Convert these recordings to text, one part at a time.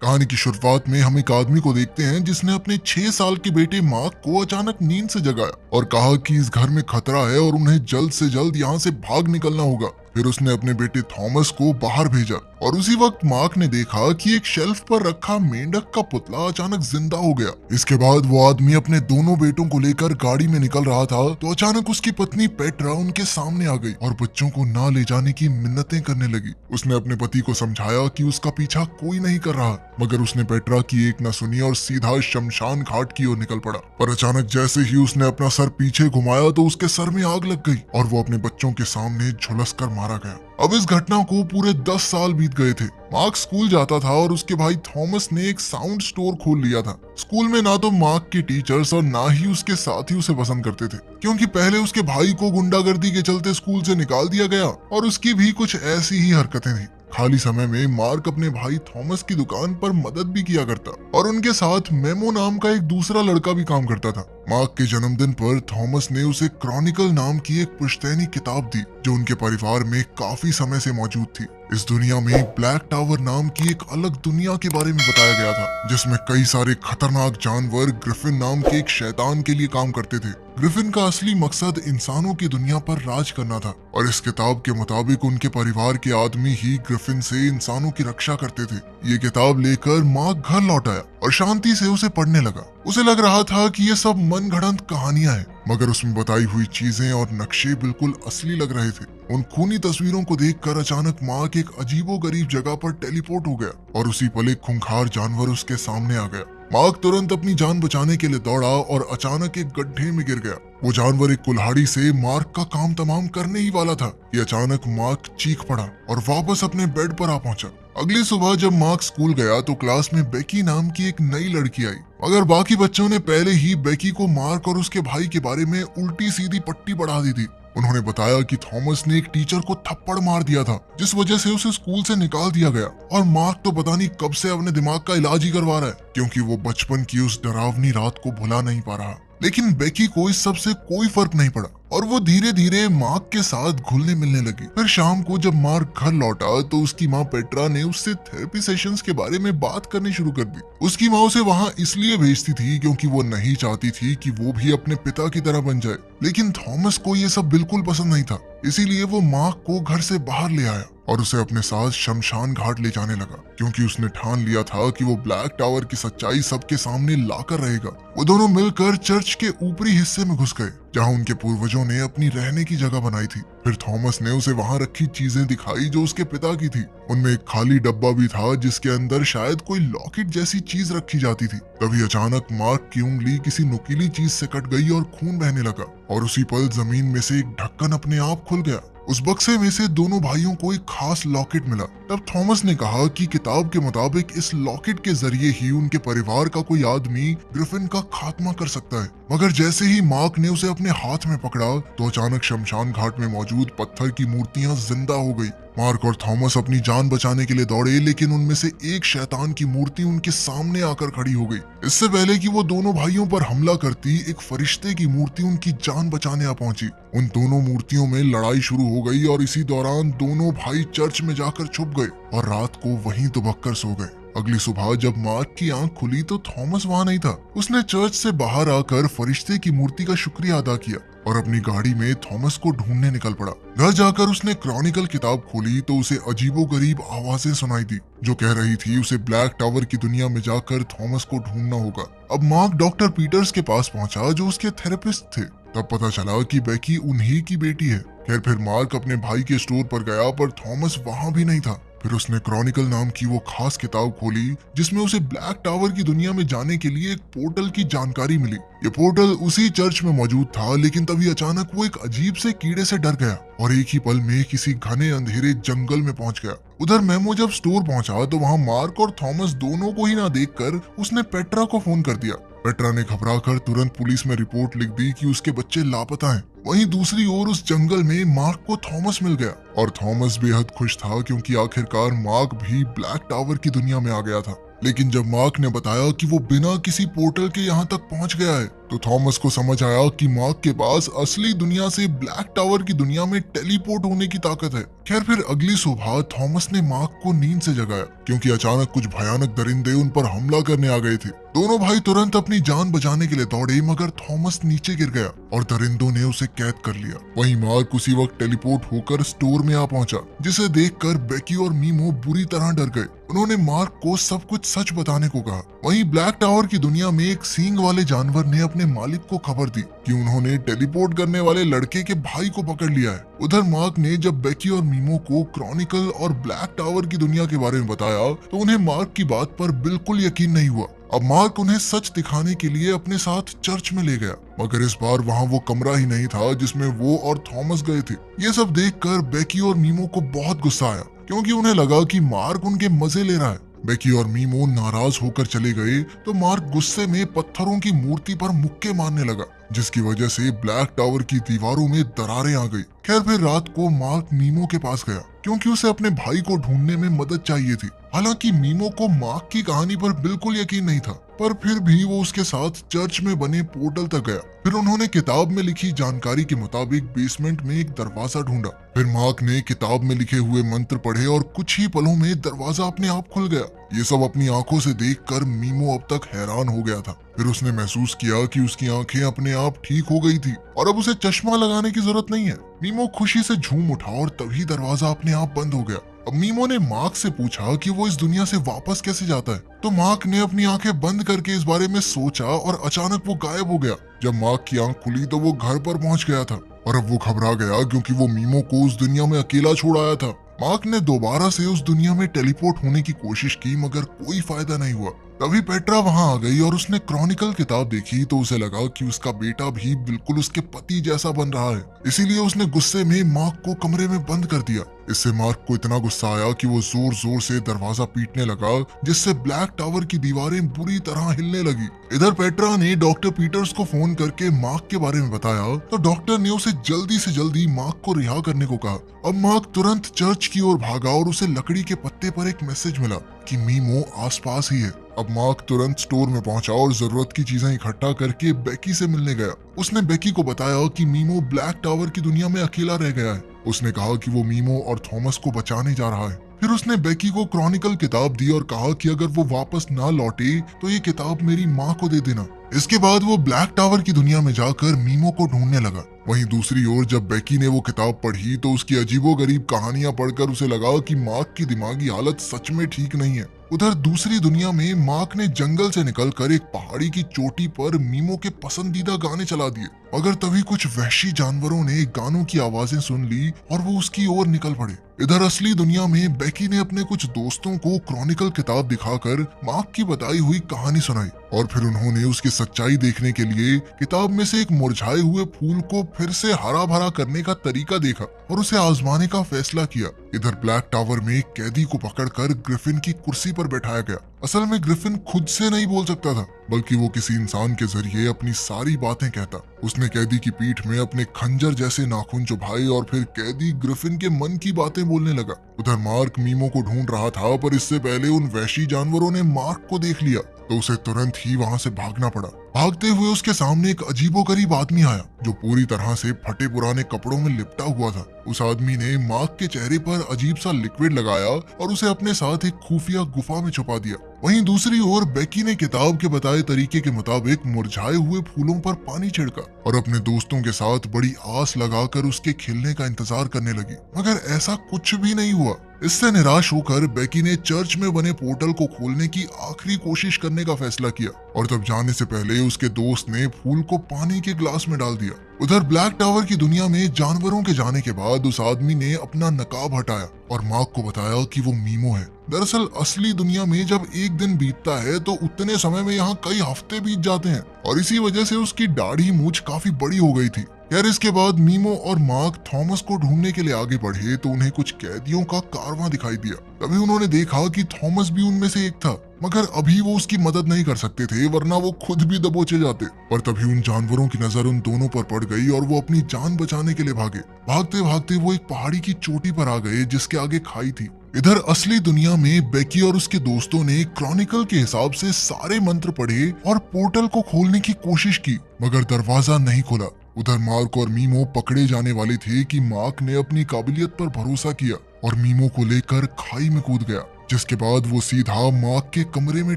कहानी की शुरुआत में हम एक आदमी को देखते हैं जिसने अपने 6 साल के बेटे मार्क को अचानक नींद से जगाया और कहा कि इस घर में खतरा है और उन्हें जल्द से जल्द यहाँ से भाग निकलना होगा। फिर उसने अपने बेटे थॉमस को बाहर भेजा और उसी वक्त मार्क ने देखा कि एक शेल्फ पर रखा मेंढक का पुतला अचानक जिंदा हो गया। इसके बाद वो आदमी अपने दोनों बेटों को लेकर गाड़ी में निकल रहा था तो अचानक उसकी पत्नी पेट्रा उनके सामने आ गई और बच्चों को ना ले जाने की मिन्नतें करने लगी। उसने अपने पति को समझाया कि उसका पीछा कोई नहीं कर रहा, मगर उसने पेट्रा की एक न सुनी और सीधा शमशान घाट की ओर निकल पड़ा। पर अचानक जैसे ही उसने अपना सर पीछे घुमाया तो उसके सर में आग लग गई और वो अपने बच्चों के सामने झुलस कर मारा गया। अब इस घटना को पूरे 10 साल बीत गए थे। मार्क स्कूल जाता था और उसके भाई थॉमस ने एक साउंड स्टोर खोल लिया था। स्कूल में ना तो मार्क के टीचर्स और ना ही उसके साथी उसे पसंद करते थे, क्योंकि पहले उसके भाई को गुंडागर्दी के चलते स्कूल से निकाल दिया गया और उसकी भी कुछ ऐसी ही हरकतें थी। खाली समय में मार्क अपने भाई थॉमस की दुकान पर मदद भी किया करता और उनके साथ मेमो नाम का एक दूसरा लड़का भी काम करता था। मार्क के जन्मदिन पर थॉमस ने उसे क्रॉनिकल नाम की एक पुश्तैनी किताब दी जो उनके परिवार में काफी समय से मौजूद थी। इस दुनिया में ब्लैक टावर नाम की एक अलग दुनिया के बारे में बताया गया था जिसमें कई सारे खतरनाक जानवर ग्रिफिन नाम के एक शैतान के लिए काम करते थे। ग्रिफिन का असली मकसद इंसानों की दुनिया पर राज करना था और इस किताब के मुताबिक उनके परिवार के आदमी ही ग्रिफिन से इंसानों की रक्षा करते थे। ये किताब लेकर मार्क घर लौट आया और शांति से उसे पढ़ने लगा। उसे लग रहा था कि ये सब मनगढ़ंत कहानियां हैं, मगर उसमें बताई हुई चीजें और नक्शे बिल्कुल असली लग रहे थे। उन खूनी तस्वीरों को देखकर अचानक मार्क एक अजीबोगरीब जगह पर टेलीपोर्ट हो गया और उसी पल एक खूंखार जानवर उसके सामने आ गया। मार्क तुरंत अपनी जान बचाने के लिए दौड़ा और अचानक एक गड्ढे में गिर गया। वो जानवर एक कुल्हाड़ी से मार्क का काम तमाम करने ही वाला था कि अचानक मार्क चीख पड़ा और वापस अपने बेड पर आ पहुंचा। अगली सुबह जब मार्क स्कूल गया तो क्लास में बेकी नाम की एक नई लड़की आई, मगर बाकी बच्चों ने पहले ही बेकी को मार्क और उसके भाई के बारे में उल्टी सीधी पट्टी पढ़ा दी थी। उन्होंने बताया कि थॉमस ने एक टीचर को थप्पड़ मार दिया था जिस वजह से उसे स्कूल से निकाल दिया गया और मार्क तो पता नहीं कब से अपने दिमाग का इलाज ही करवा रहा है, क्योंकि वो बचपन की उस डरावनी रात को भुला नहीं पा रहा। लेकिन बेकी को इस सब से कोई फर्क नहीं पड़ा और वो धीरे धीरे मार्क के साथ घुलने मिलने लगी। फिर शाम को जब मार्क घर लौटा तो उसकी माँ पेट्रा ने उससे थेरेपी सेशंस के बारे में बात करनी शुरू कर दी। उसकी माँ उसे वहाँ इसलिए भेजती थी क्योंकि वो नहीं चाहती थी कि वो भी अपने पिता की तरह बन जाए, लेकिन थॉमस को ये सब बिल्कुल पसंद नहीं था। इसीलिए वो मार्क को घर से बाहर ले आया और उसे अपने साथ शमशान घाट ले जाने लगा, क्योंकि उसने ठान लिया था कि वो ब्लैक टावर की सच्चाई सबके सामने लाकर रहेगा। वो दोनों मिलकर चर्च के ऊपरी हिस्से में घुस गए जहाँ उनके पूर्वजों ने अपनी रहने की जगह बनाई थी। फिर थॉमस ने उसे वहाँ रखी चीजें दिखाई जो उसके पिता की थी। उनमें एक खाली डब्बा भी था जिसके अंदर शायद कोई लॉकेट जैसी चीज रखी जाती थी। तभी अचानक मार्क की उंगली किसी नुकीली चीज से कट गई और खून बहने लगा और उसी पल जमीन में से एक ढक्कन अपने आप खुल गया। उस बक्से में से दोनों भाइयों को एक खास लॉकेट मिला। तब थॉमस ने कहा कि किताब के मुताबिक इस लॉकेट के जरिए ही उनके परिवार का कोई आदमी ग्रिफिन का खात्मा कर सकता है। मगर जैसे ही मार्क ने उसे अपने हाथ में पकड़ा तो अचानक शमशान घाट में मौजूद पत्थर की मूर्तियां जिंदा हो गई। मार्क और थॉमस अपनी जान बचाने के लिए दौड़े, लेकिन उनमें से एक शैतान की मूर्ति उनके सामने आकर खड़ी हो गई। इससे पहले कि वो दोनों भाइयों पर हमला करती, एक फरिश्ते की मूर्ति उनकी जान बचाने आ पहुंची। उन दोनों मूर्तियों में लड़ाई शुरू हो गई और इसी दौरान दोनों भाई चर्च में जाकर छुप गए और रात को वहीं दुबक कर सो गए। अगली सुबह जब मार्क की आंख खुली तो थॉमस वहां नहीं था। उसने चर्च से बाहर आकर फरिश्ते की मूर्ति का शुक्रिया अदा किया और अपनी गाड़ी में थॉमस को ढूंढने निकल पड़ा। घर जाकर उसने क्रॉनिकल किताब खोली तो उसे अजीबोगरीब आवाजें सुनाई दी जो कह रही थी उसे ब्लैक टावर की दुनिया में जाकर थॉमस को ढूंढना होगा। अब मार्क डॉक्टर पीटर्स के पास पहुंचा जो उसके थेरेपिस्ट थे। तब पता चला कि बेकी उन्हीं की बेटी है। फिर मार्क अपने भाई के स्टोर पर गया पर थॉमस वहां भी नहीं था। फिर उसने क्रॉनिकल नाम की वो खास किताब खोली जिसमें उसे ब्लैक टावर की दुनिया में जाने के लिए एक पोर्टल की जानकारी मिली। ये पोर्टल उसी चर्च में मौजूद था, लेकिन तभी अचानक वो एक अजीब से कीड़े से डर गया और एक ही पल में किसी घने अंधेरे जंगल में पहुंच गया। उधर मेमो जब स्टोर पहुंचा तो वहां मार्क और थॉमस दोनों को ही ना देखकर उसने पेट्रा को फोन कर दिया। पेट्रा ने घबराकर तुरंत पुलिस में रिपोर्ट लिख दी कि उसके बच्चे लापता हैं। वहीं दूसरी ओर उस जंगल में मार्क को थॉमस मिल गया और थॉमस बेहद खुश था क्योंकि आखिरकार मार्क भी ब्लैक टावर की दुनिया में आ गया था। लेकिन जब मार्क ने बताया कि वो बिना किसी पोर्टल के यहाँ तक पहुंच गया है तो थॉमस को समझ आया कि मार्क के पास असली दुनिया से ब्लैक टावर की दुनिया में टेलीपोर्ट होने की ताकत है। खैर फिर अगली सुबह थॉमस ने मार्क को नींद से जगाया क्योंकि अचानक कुछ भयानक दरिंदे उन पर हमला करने आ गए थे। दोनों भाई तुरंत अपनी जान बचाने के लिए दौड़े मगर थॉमस नीचे गिर गया और दरिंदों ने उसे कैद कर लिया। वहीं मार्क उसी वक्त टेलीपोर्ट होकर स्टोर में आ पहुंचा, जिसे देखकर बेकी और मीमो बुरी तरह डर गए। उन्होंने मार्क को सब कुछ सच बताने को कहा। वहीं ब्लैक टावर की दुनिया में एक सींग वाले जानवर ने अपने मालिक को खबर दी कि उन्होंने टेलीपोर्ट करने वाले लड़के के भाई को पकड़ लिया है। उधर मार्क ने जब बेकी और मीमो को क्रॉनिकल और ब्लैक टावर की दुनिया के बारे में बताया तो उन्हें मार्क की बात पर बिल्कुल यकीन नहीं हुआ। अब मार्क उन्हें सच दिखाने के लिए अपने साथ चर्च में ले गया, मगर इस बार वहाँ वो कमरा ही नहीं था जिसमें वो और थॉमस गए थे। ये सब देखकर बेकी और मीमो को बहुत गुस्सा आया क्योंकि उन्हें लगा कि मार्क उनके मजे ले रहा है। बेकी और मीमो नाराज होकर चले गए तो मार्क गुस्से में पत्थरों की मूर्ति पर मुक्के मारने लगा, जिसकी वजह से ब्लैक टावर की दीवारों में दरारें आ गई। खैर फिर रात को मार्क मीमो के पास गया क्योंकि उसे अपने भाई को ढूंढने में मदद चाहिए थी। हालांकि मीमो को मार्क की कहानी पर बिल्कुल यकीन नहीं था, पर फिर भी वो उसके साथ चर्च में बने पोर्टल तक गया। फिर उन्होंने किताब में लिखी जानकारी के मुताबिक बेसमेंट में एक दरवाजा ढूंढा। फिर मार्क ने किताब में लिखे हुए मंत्र पढ़े और कुछ ही पलों में दरवाजा अपने आप खुल गया। ये सब अपनी आंखों से देखकर मीमो अब तक हैरान हो गया था। फिर उसने महसूस किया कि उसकी आंखें अपने आप ठीक हो गई थी और अब उसे चश्मा लगाने की जरूरत नहीं है। मीमो खुशी से झूम उठा और तभी दरवाजा अपने आप बंद हो गया। अब मीमो ने मार्क से पूछा कि वो इस दुनिया से वापस कैसे जाता है, तो मार्क ने अपनी आंखें बंद करके इस बारे में सोचा और अचानक वो गायब हो गया। जब मार्क की आंख खुली तो वो घर पर पहुंच गया था और अब वो घबरा गया क्योंकि वो मीमो को उस दुनिया में अकेला छोड़ आया था। मार्क ने दोबारा से उस दुनिया में टेलीपोर्ट होने की कोशिश की मगर कोई फायदा नहीं हुआ। तभी पेट्रा वहां आ गई और उसने क्रॉनिकल किताब देखी तो उसे लगा कि उसका बेटा भी बिल्कुल उसके पति जैसा बन रहा है। इसीलिए उसने गुस्से में मार्क को कमरे में बंद कर दिया। इससे मार्क को इतना गुस्सा आया कि वो जोर जोर से दरवाजा पीटने लगा, जिससे ब्लैक टावर की दीवारें बुरी तरह हिलने लगी। इधर पेट्रा ने डॉक्टर पीटर्स को फोन करके मार्क के बारे में बताया तो डॉक्टर ने उसे जल्दी से जल्दी मार्क को रिहा करने को कहा। अब मार्क तुरंत चर्च की ओर भागा और उसे लकड़ी के पत्ते पर एक मैसेज मिला कि मीमो आसपास ही है। अब मार्क तुरंत स्टोर में पहुंचा और जरूरत की चीजें इकट्ठा करके बेकी से मिलने गया। उसने बेकी को बताया कि मीमो ब्लैक टावर की दुनिया में अकेला रह गया है। उसने कहा कि वो मीमो और थॉमस को बचाने जा रहा है। फिर उसने बेकी को क्रॉनिकल किताब दी और कहा कि अगर वो वापस ना लौटे तो ये किताब मेरी माँ को दे देना। इसके बाद वो ब्लैक टावर की दुनिया में जाकर मीमो को ढूंढने लगा। वहीं दूसरी ओर जब बेकी ने वो किताब पढ़ी तो उसकी अजीबोगरीब कहानियां पढ़कर उसे लगा कि मार्क की दिमागी हालत सच में ठीक नहीं है। उधर दूसरी दुनिया में मार्क ने जंगल से निकलकर एक पहाड़ी की चोटी पर मीमो के पसंदीदा गाने चला दिए, मगर तभी कुछ वहशी जानवरों ने गानों की आवाजें सुन ली और वो उसकी ओर निकल पड़े। इधर असली दुनिया में बेकी ने अपने कुछ दोस्तों को क्रॉनिकल किताब दिखाकर मार्क की बताई हुई कहानी सुनाई और फिर उन्होंने उसकी सच्चाई देखने के लिए किताब में से एक मुरझाए हुए फूल को फिर से हरा भरा करने का तरीका देखा और उसे आजमाने का फैसला किया। इधर ब्लैक टावर में एक कैदी को पकड़कर ग्रिफिन की कुर्सी पर बैठाया गया। असल में ग्रिफिन खुद से नहीं बोल सकता था, बल्कि वो किसी इंसान के जरिए अपनी सारी बातें कहता। उसने कैदी की पीठ में अपने खंजर जैसे नाखून चुभाए और फिर कैदी ग्रिफिन के मन की बातें बोलने लगा। उधर मार्क मीमो को ढूंढ रहा था, पर इससे पहले उन वहशी जानवरों ने मार्क को देख लिया तो उसे तुरंत ही वहां से भागना पड़ा। भागते हुए उसके सामने एक अजीबोगरीब आदमी आया जो पूरी तरह से फटे पुराने कपड़ों में लिपटा हुआ था। उस आदमी ने मार्क के चेहरे पर अजीब सा लिक्विड लगाया और उसे अपने साथ एक खुफिया गुफा में छुपा दिया। वहीं दूसरी ओर बेकी ने किताब के बताए तरीके के मुताबिक मुरझाए हुए फूलों पर पानी छिड़का और अपने दोस्तों के साथ बड़ी आस लगाकर उसके खिलने का इंतजार करने लगी, मगर ऐसा कुछ भी नहीं हुआ। इससे निराश होकर बेकी ने चर्च में बने पोर्टल को खोलने की आखिरी कोशिश करने का फैसला किया और तब जाने से पहले उसके दोस्त ने फूल को पानी के ग्लास में डाल दिया। उधर ब्लैक टावर की दुनिया में जानवरों के जाने के बाद उस आदमी ने अपना नकाब हटाया और मार्क को बताया कि वो मीमो है। दरअसल असली दुनिया में जब एक दिन बीतता है तो उतने समय में यहाँ कई हफ्ते बीत जाते हैं और इसी वजह से उसकी दाढ़ी मूंछ काफी बड़ी हो गई थी। यार इसके बाद मीमो और मार्क थॉमस को ढूंढने के लिए आगे बढ़े तो उन्हें कुछ कैदियों का कारवां दिखाई दिया। तभी उन्होंने देखा कि थॉमस भी उनमें से एक था, मगर अभी वो उसकी मदद नहीं कर सकते थे वरना वो खुद भी दबोचे जाते। पर तभी उन जानवरों की नजर उन दोनों पर पड़ गई और वो अपनी जान बचाने के लिए भागे। भागते भागते वो एक पहाड़ी की चोटी पर आ गए जिसके आगे खाई थी। इधर असली दुनिया में बेकी और उसके दोस्तों ने क्रॉनिकल के हिसाब से सारे मंत्र पढ़े और पोर्टल को खोलने की कोशिश की, मगर दरवाजा नहीं खुला। उधर मार्क और मीमो पकड़े जाने वाले थे कि मार्क ने अपनी काबिलियत पर भरोसा किया और मीमो को लेकर खाई में कूद गया, जिसके बाद वो सीधा मार्क के कमरे में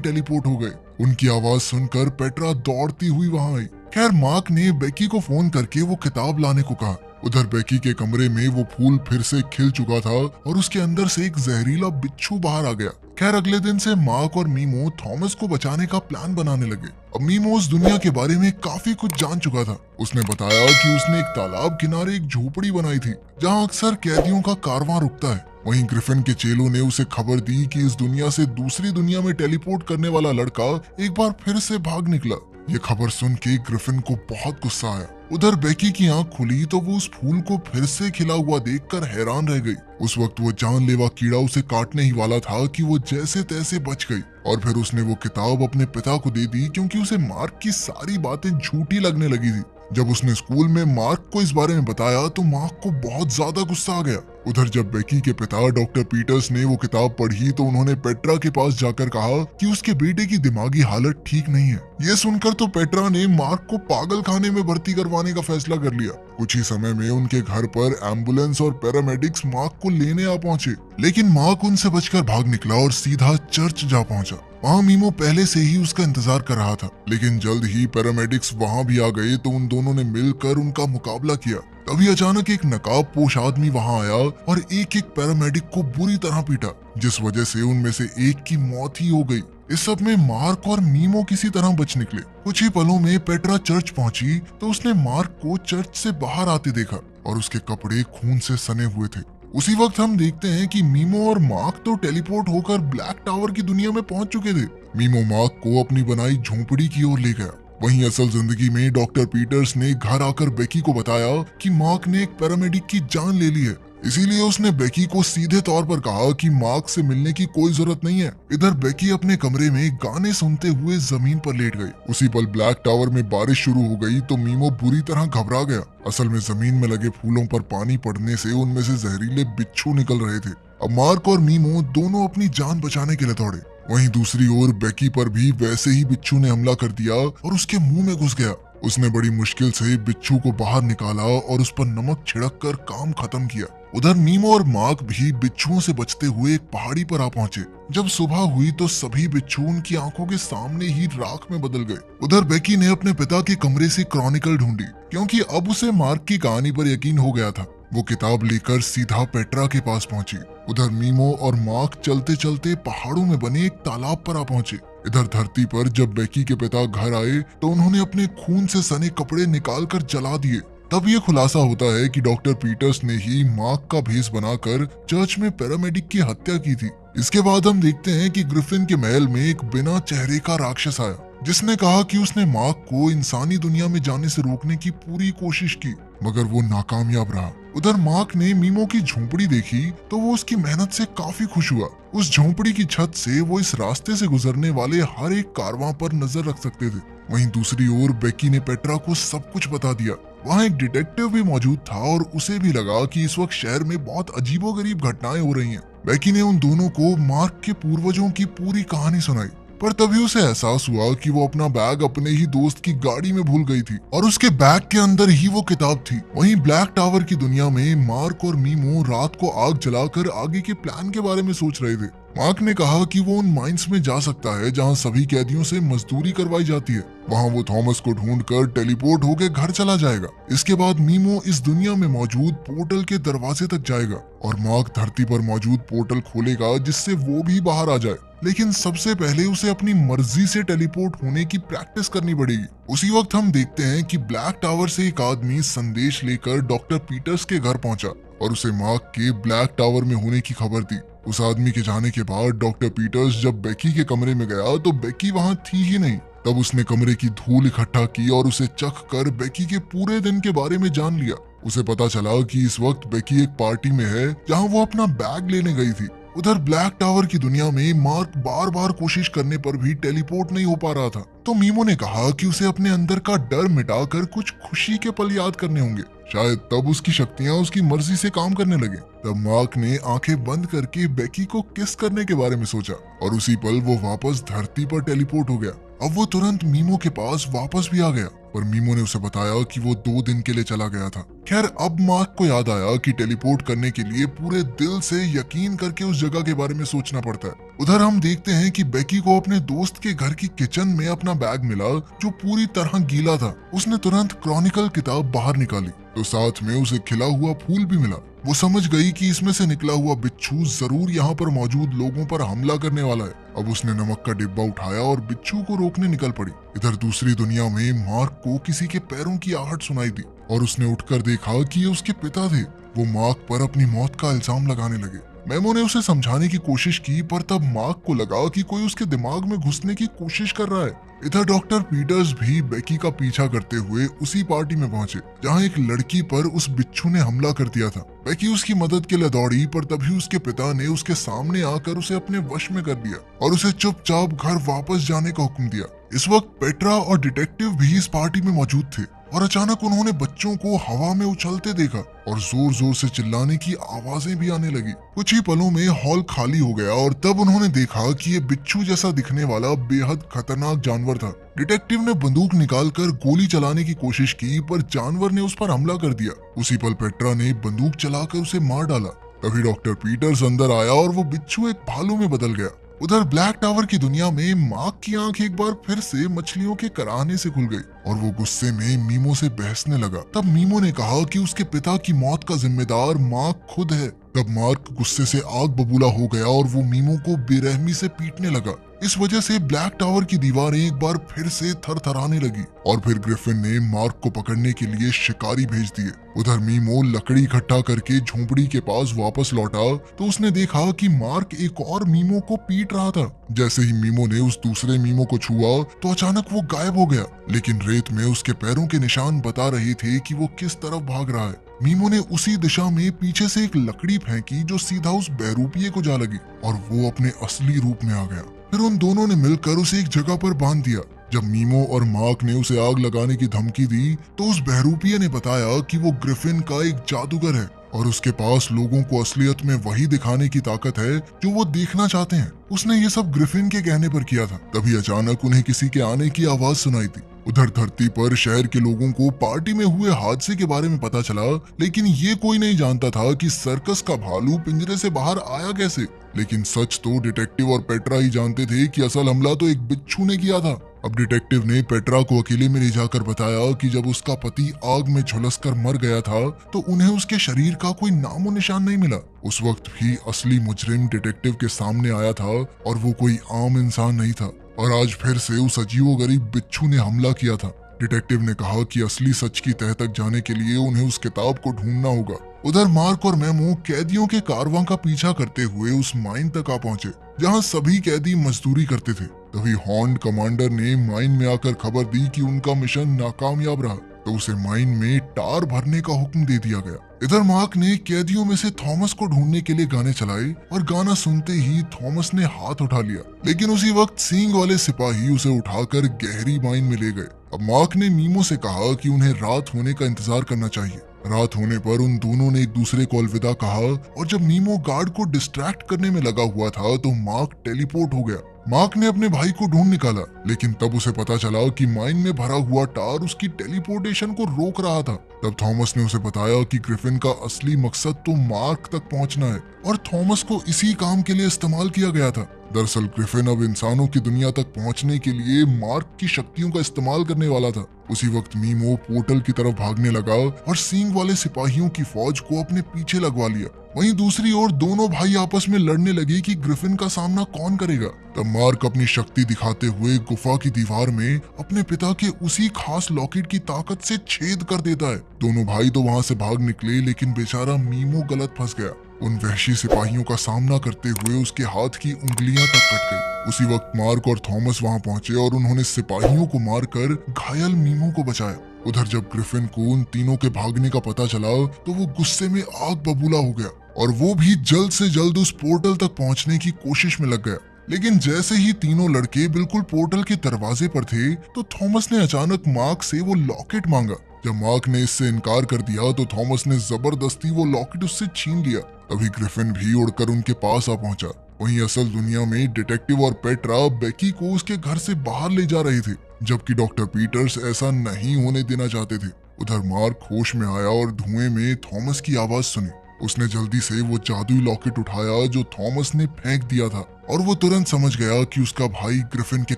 टेलीपोर्ट हो गए। उनकी आवाज सुनकर पेट्रा दौड़ती हुई वहां आई। खैर, मार्क ने बेकी को फोन करके वो किताब लाने को कहा। उधर बेकी के कमरे में वो फूल फिर से खिल चुका था और उसके अंदर से एक जहरीला बिच्छू बाहर आ गया। खैर, अगले दिन से मार्क और मीमो थॉमस को बचाने का प्लान बनाने लगे। अब मीमो उस दुनिया के बारे में काफी कुछ जान चुका था। उसने बताया कि उसने एक तालाब किनारे एक झोपड़ी बनाई थी जहाँ अक्सर कैदियों का कारवां रुकता है। वहीं ग्रिफिन के चेलों ने उसे खबर दी कि इस दुनिया से दूसरी दुनिया में टेलीपोर्ट करने वाला लड़का एक बार फिर से भाग निकला। ये खबर सुन के ग्रिफिन को बहुत गुस्सा आया। उधर बेकी की आंख खुली तो वो उस फूल को फिर से खिला हुआ देखकर हैरान रह गई। उस वक्त वो जानलेवा कीड़ा उसे काटने ही वाला था कि वो जैसे तैसे बच गई और फिर उसने वो किताब अपने पिता को दे दी, क्योंकि उसे मार्क की सारी बातें झूठी लगने लगी थी। जब उसने स्कूल में मार्क को इस बारे में बताया तो मार्क को बहुत ज्यादा गुस्सा आ गया। उधर जब बेकी के पिता डॉक्टर पीटर्स ने वो किताब पढ़ी तो उन्होंने पेट्रा के पास जाकर कहा कि उसके बेटे की दिमागी हालत ठीक नहीं है। ये सुनकर तो पेट्रा ने मार्क को पागल खाने में भर्ती करवाने का फैसला कर लिया। कुछ ही समय में उनके घर पर एम्बुलेंस और पैरामेडिक्स मार्क को लेने आ पहुंचे, लेकिन मार्क उनसे बचकर भाग निकला और सीधा चर्च जा पहुंचा। वहाँ मीमो पहले से ही उसका इंतजार कर रहा था, लेकिन जल्द ही पैरामेडिक्स वहाँ भी आ गए तो उन दोनों ने मिलकर उनका मुकाबला किया। तभी अचानक एक नकाबपोश आदमी वहाँ आया और एक एक पैरामेडिक को बुरी तरह पीटा, जिस वजह से उनमें से एक की मौत ही हो गई। इस सब में मार्क और मीमो किसी तरह बच निकले। कुछ ही पलों में पेट्रा चर्च पहुंची तो उसने मार्क को चर्च से बाहर आते देखा और उसके कपड़े खून से सने हुए थे। उसी वक्त हम देखते हैं कि मीमो और मार्क तो टेलीपोर्ट होकर ब्लैक टावर की दुनिया में पहुंच चुके थे। मीमो मार्क को अपनी बनाई झोंपड़ी की ओर ले गया। वहीं असल जिंदगी में डॉक्टर पीटर्स ने घर आकर बेकी को बताया कि मार्क ने एक पैरामेडिक की जान ले ली है। इसीलिए उसने बेकी को सीधे तौर पर कहा कि मार्क से मिलने की कोई जरूरत नहीं है। इधर बेकी अपने कमरे में गाने सुनते हुए जमीन पर लेट गई। उसी पल ब्लैक टावर में बारिश शुरू हो गई तो मीमो बुरी तरह घबरा गया। असल में जमीन में लगे फूलों पर पानी पड़ने से उनमें से जहरीले बिच्छू निकल रहे थे। अब मार्क और मीमो दोनों अपनी जान बचाने के लिए दौड़े। वहीं दूसरी ओर बेकी पर भी वैसे ही बिच्छू ने हमला कर दिया और उसके मुंह में घुस गया। उसने बड़ी मुश्किल से बिच्छू को बाहर निकाला और उस पर नमक छिड़क कर काम खत्म किया। उधर मीमो और मार्क भी बिच्छुओं से बचते हुए एक पहाड़ी पर आ पहुंचे। जब सुबह हुई तो सभी बिच्छू उनकी आंखों के सामने ही राख में बदल गए। उधर बेकी ने अपने पिता के कमरे से क्रॉनिकल ढूंढी, क्योंकि अब उसे मार्क की कहानी पर यकीन हो गया था। वो किताब लेकर सीधा पेट्रा के पास पहुंची। उधर मीमो और मार्क चलते चलते पहाड़ों में बने एक तालाब पर आ पहुंचे। इधर धरती पर जब बेकी के पिता घर आए तो उन्होंने अपने खून से सने कपड़े निकालकर जला दिए। तब ये खुलासा होता है कि डॉक्टर पीटर्स ने ही मार्क का भेष बनाकर चर्च में पैरामेडिक की हत्या की थी। इसके बाद हम देखते हैं कि ग्रिफिन के महल में एक बिना चेहरे का राक्षस आया, जिसने कहा कि उसने मार्क को इंसानी दुनिया में जाने से रोकने की पूरी कोशिश की, मगर वो नाकामयाब रहा। उधर मार्क ने मीमो की झोंपड़ी देखी तो वो उसकी मेहनत से काफी खुश हुआ। उस झोंपड़ी की छत से वो इस रास्ते से गुजरने वाले हर एक कारवां पर नजर रख सकते थे। वहीं दूसरी ओर बेकी ने पेट्रा को सब कुछ बता दिया। वहाँ एक डिटेक्टिव भी मौजूद था और उसे भी लगा कि इस वक्त शहर में बहुत अजीबोगरीब घटनाएं हो रही हैं। बेकी ने उन दोनों को मार्क के पूर्वजों की पूरी कहानी सुनाई, पर तभी उसे एहसास हुआ कि वो अपना बैग अपने ही दोस्त की गाड़ी में भूल गई थी और उसके बैग के अंदर ही वो किताब थी। वहीं ब्लैक टावर की दुनिया में मार्क और मीमो रात को आग जलाकर आगे के प्लान के बारे में सोच रहे थे। मार्क ने कहा कि वो उन माइंस में जा सकता है जहां सभी कैदियों से मजदूरी करवाई जाती है। वहां वो थॉमस को ढूंढकर टेलीपोर्ट होकर घर चला जाएगा। इसके बाद मीमो इस दुनिया में मौजूद पोर्टल के दरवाजे तक जाएगा और मार्क धरती पर मौजूद पोर्टल खोलेगा जिससे वो भी बाहर आ जाए। लेकिन सबसे पहले उसे अपनी मर्जी से टेलीपोर्ट होने की प्रैक्टिस करनी पड़ेगी। उसी वक्त हम देखते हैं कि ब्लैक टावर से एक आदमी संदेश लेकर डॉक्टर पीटर्स के घर पहुंचा और उसे मार्क के ब्लैक टावर में होने की खबर दी। उस आदमी के जाने के बाद डॉक्टर पीटर्स जब बेकी के कमरे में गया तो बेकी वहां थी ही नहीं। तब उसने कमरे की धूल इकट्ठा की और उसे चख कर बेकी के पूरे दिन के बारे में जान लिया। उसे पता चला कि इस वक्त बेकी एक पार्टी में है जहां वो अपना बैग लेने गई थी। उधर ब्लैक टावर की दुनिया में मार्क बार बार कोशिश करने पर भी टेलीपोर्ट नहीं हो पा रहा था, तो मीमो ने कहा कि उसे अपने अंदर का डर मिटाकर कुछ खुशी के पल याद करने होंगे। शायद तब उसकी शक्तियां उसकी मर्जी से काम करने लगे। तब मार्क ने आंखें बंद करके बेकी को किस करने के बारे में सोचा और उसी पल वो वापस धरती पर टेलीपोर्ट हो गया। अब वो तुरंत मीमो के पास वापस भी आ गया, पर मीमो ने उसे बताया कि वो 2 दिन के लिए चला गया था। खैर, अब मार्क को याद आया कि टेलीपोर्ट करने के लिए पूरे दिल से यकीन करके उस जगह के बारे में सोचना पड़ता है। उधर हम देखते हैं कि बेकी को अपने दोस्त के घर की किचन में अपना बैग मिला जो पूरी तरह गीला था। उसने तुरंत क्रॉनिकल किताब बाहर निकाली तो साथ में उसे खिला हुआ फूल भी मिला। वो समझ गई कि इसमें से निकला हुआ बिच्छू जरूर यहाँ पर मौजूद लोगों पर हमला करने वाला है। अब उसने नमक का डिब्बा उठाया और बिच्छू को रोकने निकल पड़ी। इधर दूसरी दुनिया में मार्क को किसी के पैरों की आहट सुनाई दी और उसने उठकर देखा कि ये उसके पिता थे। वो मार्क पर अपनी मौत का इल्जाम लगाने लगे। मेमो ने उसे समझाने की कोशिश की, पर तब मार्क को लगा कि कोई उसके दिमाग में घुसने की कोशिश कर रहा है। इधर डॉक्टर पीटर्स भी बेकी का पीछा करते हुए उसी पार्टी में पहुंचे जहां एक लड़की पर उस बिच्छू ने हमला कर दिया था। बेकी उसकी मदद के लिए दौड़ी, पर तभी उसके पिता ने उसके सामने आकर उसे अपने वश में कर दिया और उसे चुपचाप घर वापस जाने का हुक्म दिया। इस वक्त पेट्रा और डिटेक्टिव भी इस पार्टी में मौजूद थे और अचानक उन्होंने बच्चों को हवा में उछलते देखा और जोर जोर से चिल्लाने की आवाजें भी आने लगी। कुछ ही पलों में हॉल खाली हो गया और तब उन्होंने देखा कि ये बिच्छू जैसा दिखने वाला बेहद खतरनाक जानवर था। डिटेक्टिव ने बंदूक निकालकर गोली चलाने की कोशिश की, पर जानवर ने उस पर हमला कर दिया। उसी पल पेट्रा ने बंदूक चलाकर उसे मार डाला। तभी डॉक्टर पीटर्स अंदर आया और वो बिच्छू एक भालू में बदल गया। उधर ब्लैक टावर की दुनिया में मार्क की आंख एक बार फिर से मछलियों के कराहने से खुल गई और वो गुस्से में मीमो से बहसने लगा। तब मीमो ने कहा कि उसके पिता की मौत का जिम्मेदार मार्क खुद है। तब मार्क गुस्से से आग बबूला हो गया और वो मीमो को बेरहमी से पीटने लगा। इस वजह से ब्लैक टावर की दीवारें एक बार फिर से थरथराने लगी और फिर ग्रिफिन ने मार्क को पकड़ने के लिए शिकारी भेज दिए। उधर मीमो लकड़ी इकट्ठा करके झोंपड़ी के पास वापस लौटा तो उसने देखा कि मार्क एक और मीमो को पीट रहा था। जैसे ही मीमो ने उस दूसरे मीमो को छुआ तो अचानक वो गायब हो गया, लेकिन रेत में उसके पैरों के निशान बता रहे थे कि वो किस तरफ भाग रहा है। मीमो ने उसी दिशा में पीछे से एक लकड़ी फेंकी जो सीधा उस बहरूपिये को जा लगी और वो अपने असली रूप में आ गया। फिर उन दोनों ने मिलकर उसे एक जगह पर बांध दिया। जब मीमो और मार्क ने उसे आग लगाने की धमकी दी तो उस बहरूपिये ने बताया कि वो ग्रिफिन का एक जादूगर है और उसके पास लोगों को असलियत में वही दिखाने की ताकत है जो वो देखना चाहते हैं। उसने ये सब ग्रिफिन के कहने पर किया था। तभी अचानक उन्हें किसी के आने की आवाज सुनाई थी। उधर धरती पर शहर के लोगों को पार्टी में हुए हादसे के बारे में पता चला, लेकिन ये कोई नहीं जानता था कि सर्कस का भालू पिंजरे से बाहर आया कैसे। लेकिन सच तो डिटेक्टिव और पेट्रा ही जानते थे कि असल हमला तो एक बिच्छू ने किया था। अब डिटेक्टिव ने पेट्रा को अकेले में ले जाकर बताया कि जब उसका पति आग में झुलसकर मर गया था तो उन्हें उसके शरीर का कोई नामो निशान नहीं मिला। उस वक्त भी असली मुजरिम डिटेक्टिव के सामने आया था और वो कोई आम इंसान नहीं था और आज फिर से उस अजीबोगरीब बिच्छू ने हमला किया था। डिटेक्टिव ने कहा कि असली सच की तह तक जाने के लिए उन्हें उस किताब को ढूंढना होगा। उधर मार्क और मेमो कैदियों के कारवां का पीछा करते हुए उस माइन तक आ पहुंचे जहां सभी कैदी मजदूरी करते थे। तभी हॉर्न कमांडर ने माइन में आकर खबर दी कि उनका मिशन नाकामयाब रहा तो उसे माइन में टार भरने का हुक्म दे दिया गया। इधर मार्क ने कैदियों में से थॉमस को ढूंढने के लिए गाने चलाए और गाना सुनते ही थॉमस ने हाथ उठा लिया, लेकिन उसी वक्त सींग वाले सिपाही उसे उठाकर गहरी माइन में ले गए। अब मार्क ने मीमो से कहा कि उन्हें रात होने का इंतजार करना चाहिए। रात होने पर उन दोनों ने एक दूसरे को अलविदा कहा और जब मीमो गार्ड को डिस्ट्रैक्ट करने में लगा हुआ था तो मार्क टेलीपोर्ट हो गया। मार्क ने अपने भाई को ढूंढ निकाला, लेकिन तब उसे पता चला कि माइन में भरा हुआ टार उसकी टेलीपोर्टेशन को रोक रहा था। तब थॉमस ने उसे बताया कि ग्रिफिन का असली मकसद तो मार्क तक पहुंचना है और थॉमस को इसी काम के लिए इस्तेमाल किया गया था। दरअसल ग्रिफिन अब इंसानों की दुनिया तक पहुंचने के लिए मार्क की शक्तियों का इस्तेमाल करने वाला था। उसी वक्त मीमो पोर्टल की तरफ भागने लगा और सींग वाले सिपाहियों की फौज को अपने पीछे लगवा लिया। वहीं दूसरी ओर दोनों भाई आपस में लड़ने लगे कि ग्रिफिन का सामना कौन करेगा। तब मार्क अपनी शक्ति दिखाते हुए गुफा की दीवार में अपने पिता के उसी खास लॉकेट की ताकत से छेद कर देता है। दोनों भाई तो वहां से भाग निकले, लेकिन बेचारा मीमो गलत फंस गया। उन वहशी सिपाहियों का सामना करते हुए उसके हाथ की उंगलियां तक कट गई। उसी वक्त मार्क और थॉमस वहां पहुंचे और उन्होंने सिपाहियों को मारकर घायल मीमो को बचाया। उधर जब ग्रिफिन को उन तीनों के भागने का पता चला तो वो गुस्से में आग बबूला हो गया और वो भी जल्द से जल्द उस पोर्टल तक पहुंचने की कोशिश में लग गया। लेकिन जैसे ही तीनों लड़के बिल्कुल पोर्टल के दरवाजे पर थे तो थॉमस ने अचानक मार्क से वो लॉकेट मांगा जब मार्क ने इससे इनकार कर दिया तो थॉमस ने जबरदस्ती वो लॉकेट उससे छीन लिया। तभी ग्रिफिन भी उड़कर उनके पास आ पहुंचा। वहीं असल दुनिया में डिटेक्टिव और पेट्रा बेकी को उसके घर से बाहर ले जा रहे थे, जबकि डॉक्टर पीटर्स ऐसा नहीं होने देना चाहते थे। उधर मार्क होश में आया और धुएं में थॉमस की आवाज सुनी। उसने जल्दी से वो जादुई लॉकेट उठाया जो थॉमस ने फेंक दिया था, और वो तुरंत समझ गया कि उसका भाई ग्रिफिन के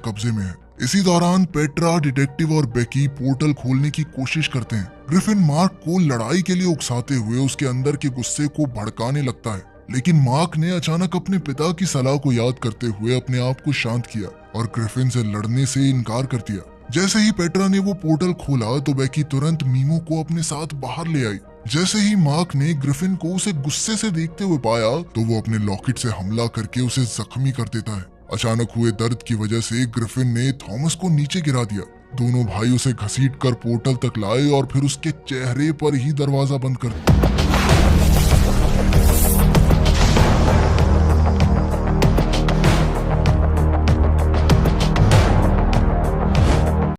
कब्जे में है। इसी दौरान पेट्रा, डिटेक्टिव और बेकी पोर्टल खोलने की कोशिश करते हैं। ग्रिफिन मार्क को लड़ाई के लिए उकसाते हुए उसके अंदर के गुस्से को भड़काने लगता है, लेकिन मार्क ने अचानक अपने पिता की सलाह को याद करते हुए अपने आप को शांत किया और ग्रिफिन से लड़ने से इनकार कर दिया। जैसे ही पेट्रा ने वो पोर्टल खोला तो बेकी तुरंत मीमो को अपने साथ बाहर ले आई। जैसे ही मार्क ने ग्रिफिन को उसे गुस्से से देखते हुए पाया तो वो अपने लॉकेट से हमला करके उसे जख्मी कर देता है। अचानक हुए दर्द की वजह से ग्रिफिन ने थॉमस को नीचे गिरा दिया। दोनों भाई उसे घसीट कर पोर्टल तक लाए और फिर उसके चेहरे पर ही दरवाजा बंद कर दिया।